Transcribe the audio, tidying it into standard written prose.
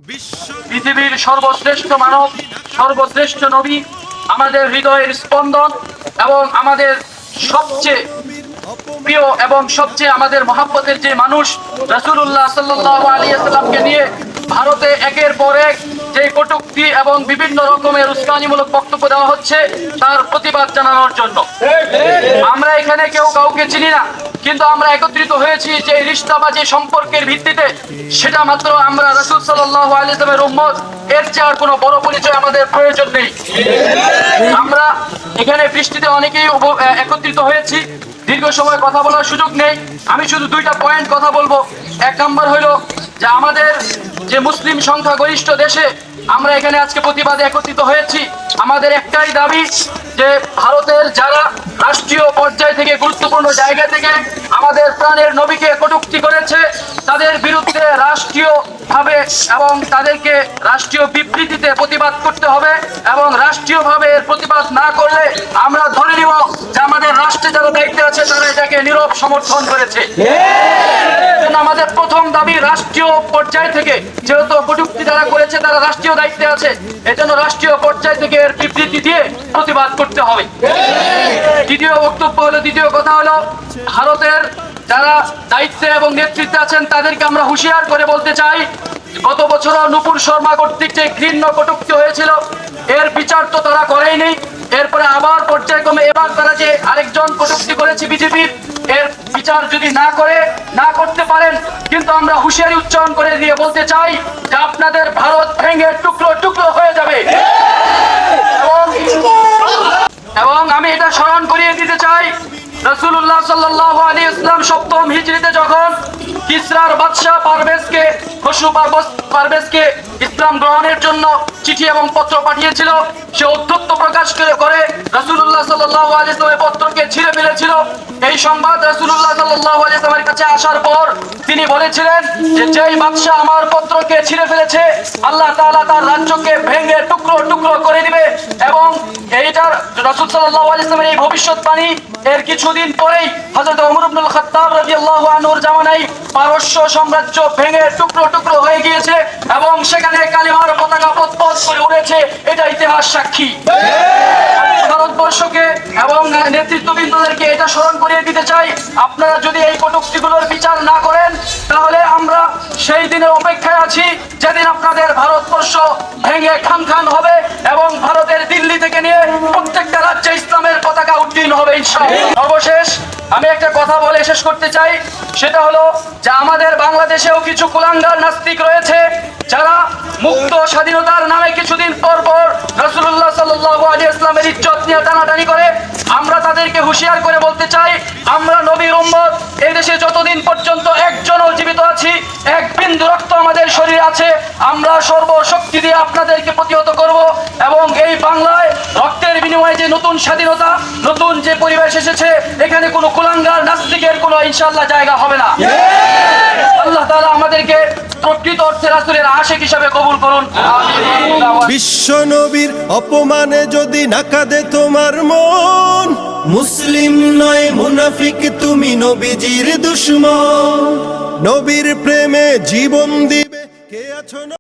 পৃথিবীর সর্বশ্রেষ্ঠ মানব, সর্বশ্রেষ্ঠ নবী, আমাদের হৃদয়ের স্পন্দন এবং আমাদের সবচেয়ে প্রিয় এবং সবচেয়ে আমাদের মহব্বতের যে মানুষ রাসূলুল্লাহ সাল্লাল্লাহু আলাইহি ওয়াসাল্লামকে নিয়ে ভারতে একের পর এক যে কটূক্তি এবং বিভিন্ন রকমের উস্কানিমূলক বক্তব্য দেওয়া হচ্ছে তার প্রতিবাদ জানানোর জন্য আমরা এখানে কেউ কাউকে চিনি না, কিন্তু আমরা একত্রিত হয়েছি যে রিশতা বা যে সম্পর্কের ভিত্তিতে, সেটা মাত্র আমরা রাসূল সাল্লাল্লাহু আলাইহি ওয়াসাল্লামের উম্মত। এর চেয়ে আর কোনো বড় পরিচয় আমাদের প্রয়োজন নেই। আমরা এখানে বৃষ্টিতে অনেকেই একত্রিত হয়েছি, দীর্ঘ সময় কথা বলার সুযোগ নেই। আমি শুধু দুইটা পয়েন্ট কথা বলবো। এক নম্বর হলো যে আমাদের যে মুসলিম সংখ্যাগরিষ্ঠ দেশে আমরা এখানে আজকে প্রতিবাদে একত্রিত হয়েছি, আমাদের একটাই দাবি যে ভারতের যারা রাষ্ট্রীয় পর্যায় থেকে গুরুত্বপূর্ণ জায়গা থেকে আমাদের প্রাণের নবীকে কটূক্তি করেছে, তাদের বিরুদ্ধে রাষ্ট্রীয়ভাবে এবং তাদেরকে রাষ্ট্রীয় বিবৃতিতে প্রতিবাদ করতে হবে। এবং রাষ্ট্রীয়ভাবে এর প্রতিবাদ না করলে আমরা ধরে নিব যে আমাদের রাষ্ট্রে যারা দায়িত্বে আছে তারা এটাকে নীরব সমর্থন করেছে। আমাদের প্রথম দাবি রাষ্ট্রীয় পর্যায় থেকে, যেহেতু কটূক্তি যারা করেছে তারা রাষ্ট্রীয় দায়িত্বে আছে, এজন্য রাষ্ট্রীয় পর্যায় থেকে এর বিবৃতি দিয়ে প্রতিবাদ করতে হবে। দ্বিতীয় কথা হলো ভারতের যারা দায়িত্বে এবং নেতৃত্বে আছেন তাদেরকে আমরা হুঁশিয়ার করে বলতে চাই, গত বছরও নূপুর শর্মা কর্তৃক যে ঘৃণ্য কটূক্তি হয়েছিল এর বিচার তো তারা করেইনি। এরপরে আবার পর্যায়ক্রমে এবার তারা যে আরেকজন কটূক্তি করেছে বিজেপির, এর বিচার যদি না করতে পারেন, কিন্তু আমরা হুঁশিয়ারি উচ্চারণ করে দিয়ে বলতে চাই যে আপনাদের ভারত ভেঙে টুকরো টুকরো হয়ে যাবে। এবং আমি এটা স্মরণ করিয়ে দিতে চাই, রাসূলুল্লাহ সাল্লাল্লাহু আলাইহি ওয়াসাল্লাম সপ্তম হিজরিতে যখন কিসরার বাদশা খসরু পারভেজকে ইসলাম গ্রহণের জন্য চিঠি এবং পত্র পাঠিয়েছিল, সে ঔদ্ধত্য প্রকাশ করে রাসূলুল্লাহ সাল্লাল্লাহু আলাইহি ওয়াসাল্লামের পত্রকে ছিঁড়ে ফেলেছিল। এই সংবাদ রাসূলুল্লাহ সাল্লাল্লাহু আলাইহি ওয়াসাল্লামের কাছে আসার পর তিনি বলেছিলেন যে যেই বাদশা আমার পত্রকে ছিঁড়ে ফেলেছে আল্লাহ তাআলা তার রাজ্যকে ভেঙে টুকরো টুকরো করে দিবে। এবং এইটার রাসূল সাল্লাল্লাহু আলাইহি ওয়াসাল্লামের এই ভবিষ্যৎবাণী এর কিছুদিন পরেই হযরত ওমর ইবনুল খাত্তাব রাদিয়াল্লাহু আনহুর জামানায় পারস্য সাম্রাজ্য ভেঙে টুকরো টুকরো হয়ে গিয়েছে এবং সেখানে কালিমার পতাকা পতপত করে উড়েছে। এটা ইতিহাস সাক্ষী। ভারতবর্ষকে এবং নেতৃত্ববৃন্দদেরকে এটা স্মরণ করিয়ে দিতে চাই, আপনারা যদি এই কটূক্তিগুলোর বিচার না করেন তাহলে আমরা সেই দিনের অপেক্ষায় আছি যেদিন আপনাদের ভারতবর্ষ ভেঙে খান খান হবে এবং ভারতের দিল্লি থেকে নিয়ে প্রত্যেকটা রাজ্যে ইসলামের পতাকা উড্ডীন হবে ইনশাআল্লাহ। সর্বশেষ আমি একটা কথা বলে শেষ করতে চাই, সেটা হলো যে আমাদের বাংলাদেশেও কিছু কুলাঙ্গার নাস্তিক রয়েছে যারা মুক্ত স্বাধীনতার নামে কিছুদিন পর পর রাসূলুল্লাহ সাল্লাল্লাহু আলাইহি ওয়াসাল্লামের ইজ্জত নিয়ে টানাটানি করে। আমরা তাদেরকে হুঁশিয়ার করে বলতে চাই, আমরা নবীর উম্মত, এই দেশে যতদিন পর্যন্ত একজনও জীবিত আছি, এক বিন্দু রক্ত আমাদের শরীরে আছে, আমরা সর্বশক্তি দিয়ে আপনাদেরকে প্রতিহত করব। এবং এই বাংলায় রক্তের বিনিময়ে যে নতুন স্বাধীনতা, নতুন যে পরিবেশ এসেছে, এখানে কোনো কুলাঙ্গার নাস্তিকের কোনো ইনশাআল্লাহ জায়গা হবে না। আল্লাহ তাআলা আমাদেরকে প্রকৃত অর্থে রাসূলের আশিক হিসাবে কবুল করুন। বিশ্ব নবীর অপমানে যদি না কাঁদে তোমার মন, মুসলিম নয় মুনাফিক তুমি নবীজির দুশমন। নবীর প্রেমে জীবন দিবে কে আছো?